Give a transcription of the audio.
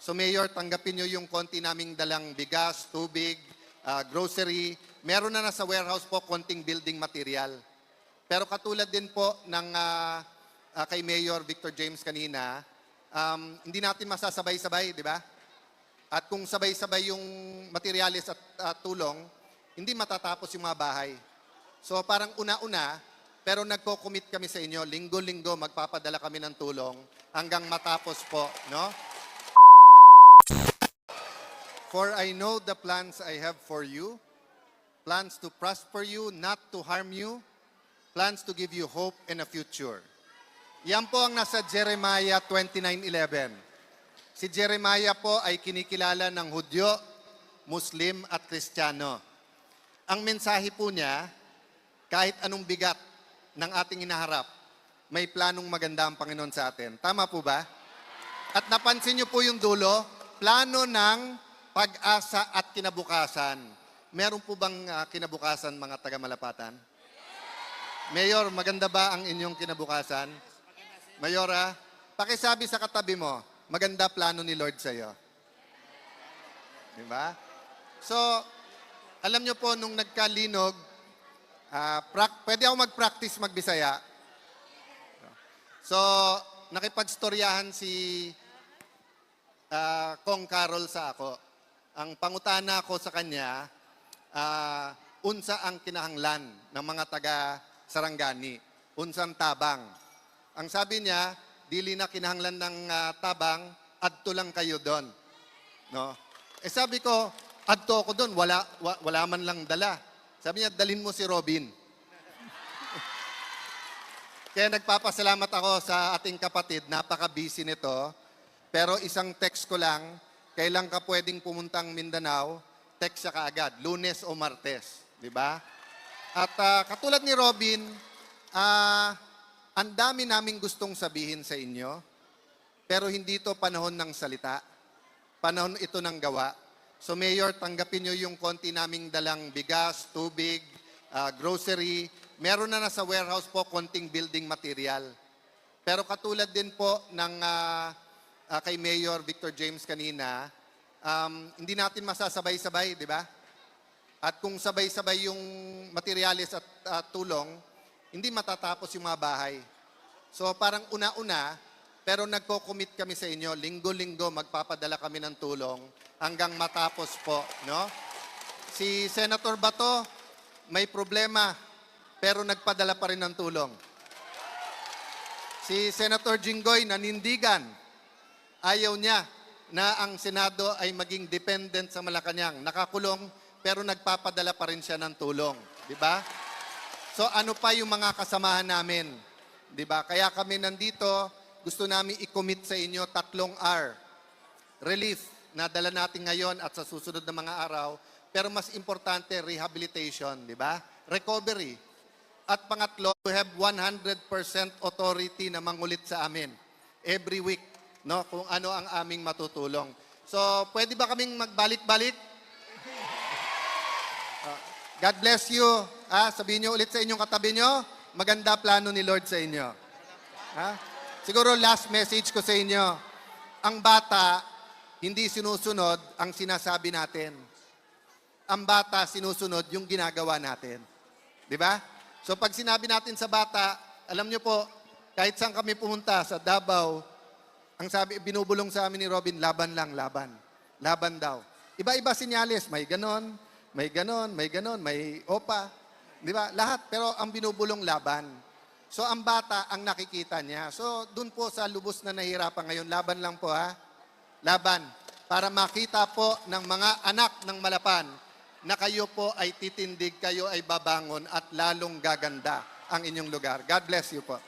So Mayor, tanggapin nyo yung konti naming dalang bigas, tubig, grocery. Meron na sa warehouse po konting building material. Pero katulad din po ng kay Mayor Victor James kanina, hindi natin masasabay-sabay, di ba? At kung sabay-sabay yung materialis at tulong, hindi matatapos yung mga bahay. So parang una-una, pero nagko-commit kami sa inyo, linggo-linggo magpapadala kami ng tulong hanggang matapos po, no? For I know the plans I have for you, plans to prosper you, not to harm you, plans to give you hope and a future. Yan po ang nasa Jeremiah 29:11. Si Jeremiah po ay kinikilala ng Hudyo, Muslim at Kristiyano. Ang mensahe po niya, kahit anong bigat ng ating inaharap, may planong maganda ang Panginoon sa atin. Tama po ba? At napansin niyo po yung dulo, plano ng pag-asa at kinabukasan. Meron po bang kinabukasan, mga taga-Malapatan? Mayor, maganda ba ang inyong kinabukasan? Mayora, pakisabi sa katabi mo, maganda plano ni Lord sa iyo. Diba? So, alam niyo po, nung nagkalinog, pwede ako mag-practice magbisaya. So, nakipagstoryahan si Kong Carol sa ako. Ang pangutana ko sa kanya, unsa ang kinahanglan ng mga taga Sarangani? Unsang tabang? Ang sabi niya, dili na kinahanglan ng tabang, adto lang kayo doon. No? Eh sabi ko, adto ako doon, wala man lang dala. Sabi niya, dalin mo si Robin. Kaya nagpapasalamat ako sa ating kapatid, napaka-busy nito. Pero isang text ko lang, kailan ka pwedeng pumuntang Mindanao, text siya kaagad, Lunes o Martes. Di ba? At katulad ni Robin, ang dami naming gustong sabihin sa inyo, pero hindi ito panahon ng salita. Panahon ito ng gawa. So Mayor, tanggapin nyo yung konti naming dalang bigas, tubig, grocery. Meron na sa warehouse po konting building material. Pero katulad din po ng kay Mayor Victor James kanina, hindi natin masasabay-sabay, di ba? At kung sabay-sabay yung materialis at tulong, hindi matatapos yung mga bahay. So parang una-una, pero nagko-commit kami sa inyo, linggo-linggo magpapadala kami ng tulong hanggang matapos po, no? Si Senator Bato, may problema, pero nagpadala pa rin ng tulong. Si Senator Jinggoy, nanindigan, ayaw niya na ang Senado ay maging dependent sa Malacanang. Nakakulong, pero nagpapadala pa rin siya ng tulong. Di ba? So ano pa yung mga kasamahan namin? Di ba? Kaya kami nandito, gusto namin i-commit sa inyo 3 R. Relief na dala natin ngayon at sa susunod na mga araw. Pero mas importante, rehabilitation. Di ba? Recovery. At pangatlo, we have 100% authority na mangulit sa amin every week, no? Kung ano ang aming matutulong. So, pwede ba kaming magbalik-balik? God bless you. Sabihin nyo ulit sa inyong katabi nyo, maganda plano ni Lord sa inyo. Siguro last message ko sa inyo, ang bata, hindi sinusunod ang sinasabi natin. Ang bata, sinusunod yung ginagawa natin. Di ba? So pag sinabi natin sa bata, alam nyo po, kahit saan kami pumunta, sa Davao, ang sabi, binubulong sa amin ni Robin, laban lang, laban. Laban daw. Iba-iba sinyalis, may ganon, may ganon, may ganon, may opa. Di ba? Lahat, pero ang binubulong laban. So ang bata, ang nakikita niya. So dun po sa lubos na nahihirapan ngayon, laban lang po ha. Laban. Para makita po ng mga anak ng Malapan na kayo po ay titindig, kayo ay babangon at lalong gaganda ang inyong lugar. God bless you po.